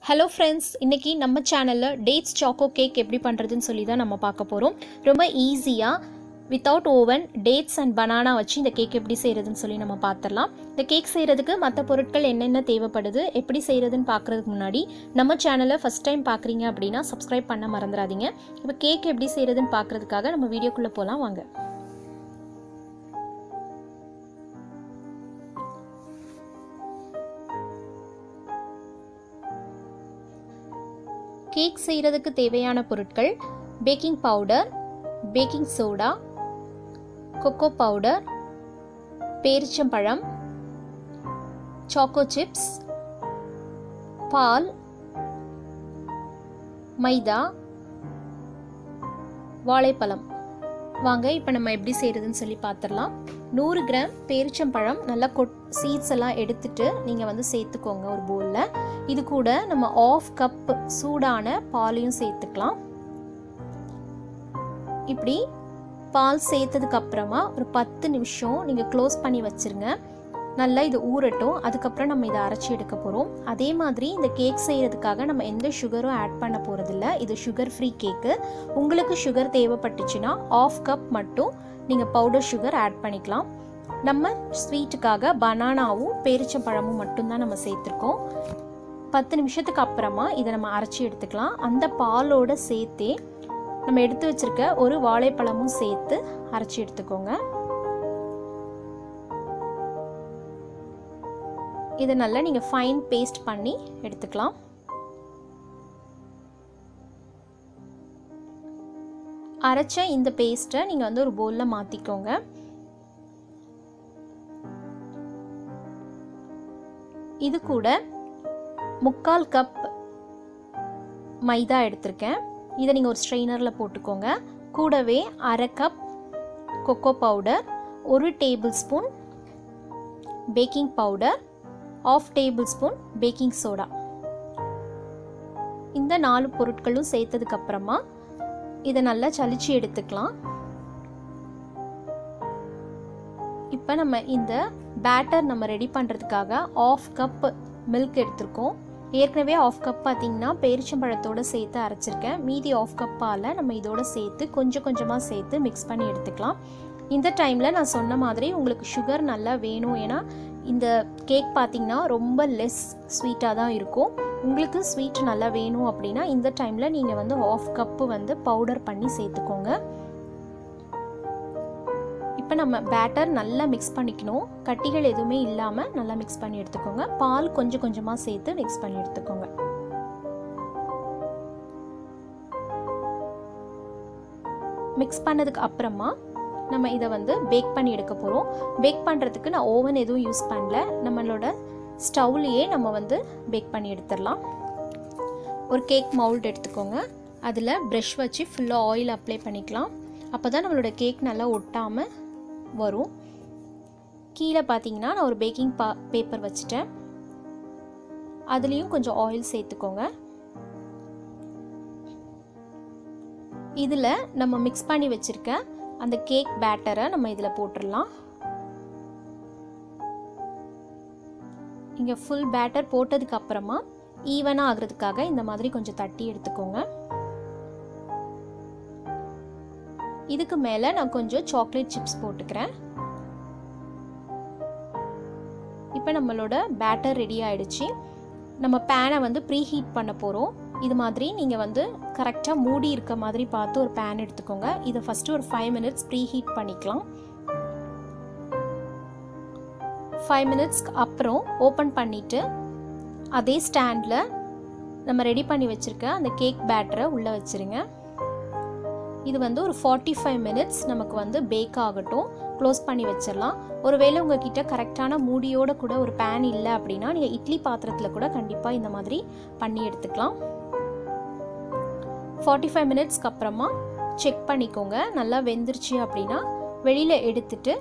Hello friends, இன்னைக்கு நம்ம சேனல்ல dates choco cake எப்படி பண்றதுன்னு சொல்லி தான் நம்ம பார்க்க போறோம். ரொம்ப ஈஸியா without oven dates and banana வச்சு இந்த கேக் எப்படி செய்யறதுன்னு சொல்லி நம்ம பார்த்தறலாம். இந்த கேக் செய்யிறதுக்கு மற்ற பொருட்கள் என்னென்ன தேவைப்படுது, எப்படி செய்யறதுன்னு பார்க்கிறதுக்கு முன்னாடி நம்ம சேனலை ஃபர்ஸ்ட் டைம் பார்க்கறீங்க அப்படினா subscribe பண்ண மறந்துடாதீங்க. இப்போ கேக் எப்படி செய்யறதுன்னு பார்க்கிறதுக்காக நம்ம வீடியோக்குள்ள போலாம் வாங்க. கேக் செய்யறதுக்கு தேவையான பொருட்கள் baking powder, baking soda, cocoa powder, பேரிச்சம்பழம், சாக்கோ சிப்ஸ், பால், மைதா, வாழைப்பழம். வாங்க இப்போ நம்ம எப்படி செய்யறதுன்னு சொல்லி பார்த்துடலாம். 100 கிராம் பேரிச்சம்பழம் நல்லா சீட்ஸ் எல்லாம் எடுத்துட்டு நீங்கள் சேர்த்துக்கோங்க ஒரு பவுலில். இது கூட நம்ம 1/2 கப் சூடான பாலையும் சேர்த்துக்கலாம். இப்படி பால் சேர்த்ததுக்கு அப்புறமா ஒரு 10 நிமிஷம் நீங்கள் க்ளோஸ் பண்ணி வச்சிருங்க. நல்லா இது ஊறட்டும். அதுக்கப்புறம் நம்ம இதை அரைச்சி எடுக்க போகிறோம். அதே மாதிரி இந்த கேக் செய்கிறதுக்காக நம்ம எந்த சுகரும் ஆட் பண்ண போகிறதில்ல. இது சுகர் ஃப்ரீ கேக்கு. உங்களுக்கு சுகர் தேவைப்பட்டுச்சுன்னா 1/2 கப் மட்டும் நீங்கள் பவுடர் சுகர் ஆட் பண்ணிக்கலாம். நம்ம ஸ்வீட்டுக்காக பனானாவும் பேரிச்சம்பழமும் மட்டும்தான் நம்ம சேர்த்துருக்கோம். 10 நிமிஷத்துக்கு அப்புறமா இதை நம்ம அரைச்சி எடுத்துக்கலாம். அந்த பாலோட சேர்த்தே நம்ம எடுத்து வச்சிருக்க ஒரு வாழைப்பழமும் சேர்த்து அரைச்சி எடுத்துக்கோங்க. இதை நல்லா நீங்கள் ஃபைன் பேஸ்ட் பண்ணி எடுத்துக்கலாம். அரைச்ச இந்த பேஸ்ட்டை நீங்கள் ஒரு பவுலில் மாற்றிக்கோங்க. இது கூட 3/4 கப் மைதா எடுத்திருக்கேன். இதை நீங்கள் ஒரு ஸ்ட்ரெயினரில் போட்டுக்கோங்க. கூடவே 1/2 cup cocoa powder, 1 table spoon baking powder, 1/2 table spoon baking soda. இந்த 4 பொருட்களும் சேர்த்ததுக்கு அப்புறமா இதை நல்லா சலிச்சு எடுத்துக்கலாம். இப்போ நம்ம இந்த பேட்டர் நம்ம ரெடி பண்ணுறதுக்காக 1/2 கப் மில்க் எடுத்திருக்கோம். ஏற்கனவே 1/2 கப் பார்த்தீங்கன்னா பேரிச்சம்பழத்தோடு சேர்த்து அரைச்சிருக்கேன். மீதி 1/2 கப் பாலை நம்ம இதோட சேர்த்து கொஞ்சம் கொஞ்சமாக சேர்த்து மிக்ஸ் பண்ணி எடுத்துக்கலாம். இந்த டைமில் நான் சொன்ன மாதிரி உங்களுக்கு சுகர் நல்லா வேணும். ஏன்னா இந்த கேக் பார்த்தீங்கன்னா ரொம்ப லெஸ் ஸ்வீட்டாக தான் இருக்கும். உங்களுக்கு ஸ்வீட் நல்லா வேணும் அப்படின்னா இந்த டைமில் நீங்கள் 1/2 கப்பு பவுடர் பண்ணி சேர்த்துக்கோங்க. இப்போ நம்ம பேட்டர் நல்லா மிக்ஸ் பண்ணிக்கணும். கட்டிகள் எதுவுமே இல்லாமல் நல்லா மிக்ஸ் பண்ணி எடுத்துக்கோங்க. பால் கொஞ்சம் கொஞ்சமாக சேர்த்து மிக்ஸ் பண்ணி எடுத்துக்கோங்க. மிக்ஸ் பண்ணதுக்கு அப்புறமா நம்ம இதை பேக் பண்ணி எடுக்க போகிறோம். பேக் பண்ணுறதுக்கு நான் ஓவன் எதுவும் யூஸ் பண்ணல. நம்மளோட ஸ்டவ்லேயே நம்ம பேக் பண்ணி எடுத்துடலாம். ஒரு கேக் மவுல்ட் எடுத்துக்கோங்க. அதில் ப்ரஷ் வச்சு ஃபுல்லாக ஆயில் அப்ளை பண்ணிக்கலாம். அப்போ தான் நம்மளோட கேக் நல்லா ஒட்டாமல் வரும். கீழே பார்த்தீங்கன்னா நான் ஒரு பேக்கிங் பேப்பர் வச்சுட்டேன். அதுலேயும் கொஞ்சம் ஆயில் சேர்த்துக்கோங்க. இதில் நம்ம மிக்ஸ் பண்ணி வச்சுருக்க அந்த கேக் பேட்டரை நம்ம இதில் போட்டுடலாம். இங்கே ஃபுல் பேட்டர் போட்டதுக்கு அப்புறமா ஈவனாக ஆகிறதுக்காக இந்த மாதிரி கொஞ்சம் தட்டி எடுத்துக்கோங்க. இதுக்கு மேலே நான் கொஞ்சம் சாக்லேட் சிப்ஸ் போட்டுக்கிறேன். இப்போ நம்மளோட பேட்டர் ரெடி ஆயிடுச்சு. நம்ம பேனை ப்ரீ ஹீட் பண்ண போகிறோம். இது மாதிரி நீங்கள் கரெக்டாக மூடி இருக்க மாதிரி பார்த்து ஒரு பேன் எடுத்துக்கோங்க. இதை ஃபஸ்ட்டு ஒரு 5 மினிட்ஸ் ப்ரீ ஹீட் பண்ணிக்கலாம். 5 மினிட்ஸ்க்கு அப்புறம் ஓப்பன் பண்ணிவிட்டு அதே ஸ்டாண்டில் நம்ம ரெடி பண்ணி வச்சுருக்க அந்த கேக் பேட்டரை உள்ளே வச்சுருங்க. இது ஒரு 45 மினிட்ஸ் நமக்கு பேக் ஆகட்டும். க்ளோஸ் பண்ணி வச்சிடலாம். ஒருவேளை உங்ககிட்ட கரெக்டான மூடியோட கூட ஒரு பேன் இல்லை அப்படின்னா நீங்கள் இட்லி பாத்திரத்தில் கூட கண்டிப்பாக இந்த மாதிரி பண்ணி எடுத்துக்கலாம். 45 மினிட்ஸ்க்கு அப்புறமா செக் பண்ணிக்கோங்க. நல்லா வெந்துருச்சு அப்படின்னா வெளியில் எடுத்துட்டு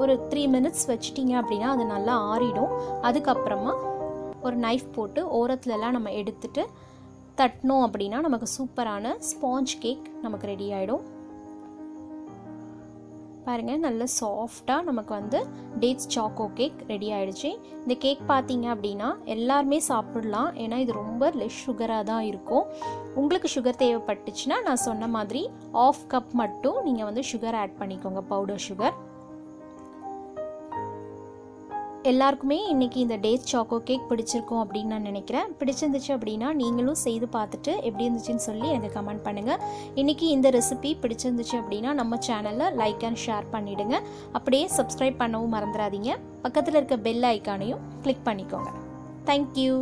ஒரு 3 மினிட்ஸ் வச்சிட்டிங்க அப்படின்னா அது நல்லா ஆறிடும். அதுக்கப்புறமா ஒரு நைஃப் போட்டு ஓரத்துலலாம் நம்ம எடுத்துட்டு தட்டினோம் அப்படின்னா நமக்கு சூப்பரான ஸ்பாஞ்ச் கேக் நமக்கு ரெடி ஆகிடும். பாருங்கள் நல்ல சாஃப்டாக நமக்கு வந்து டேட்ஸ் சாக்கோ கேக் ரெடி ஆகிடுச்சு. இந்த கேக் பார்த்தீங்க அப்படின்னா எல்லாருமே சாப்பிடலாம், ஏன்னா இது ரொம்ப லெஸ் சுகராக தான் இருக்கும். உங்களுக்கு சுகர் தேவைப்பட்டுச்சுன்னா நான் சொன்ன மாதிரி 1/2 கப் மட்டும் நீங்கள் வந்து சுகர் ஆட் பண்ணிக்கோங்க, பவுடர் சுகர். எல்லாருக்குமே இன்றைக்கி இந்த டேட்ஸ் சாக்கோ கேக் பிடிச்சிருக்கும் அப்படின்னு நான் நினைக்கிறேன். பிடிச்சிருந்துச்சு அப்படின்னா நீங்களும் செய்து பார்த்துட்டு எப்படி இருந்துச்சுன்னு சொல்லி எனக்கு கமெண்ட் பண்ணுங்கள். இன்றைக்கி இந்த ரெசிபி பிடிச்சிருந்துச்சு அப்படின்னா நம்ம சேனலில் லைக் அண்ட் ஷேர் பண்ணிவிடுங்க. அப்படியே சப்ஸ்கிரைப் பண்ணவும் மறந்துடாதீங்க. பக்கத்தில் இருக்க பெல் ஐக்கானையும் கிளிக் பண்ணிக்கோங்க. தேங்க்யூ.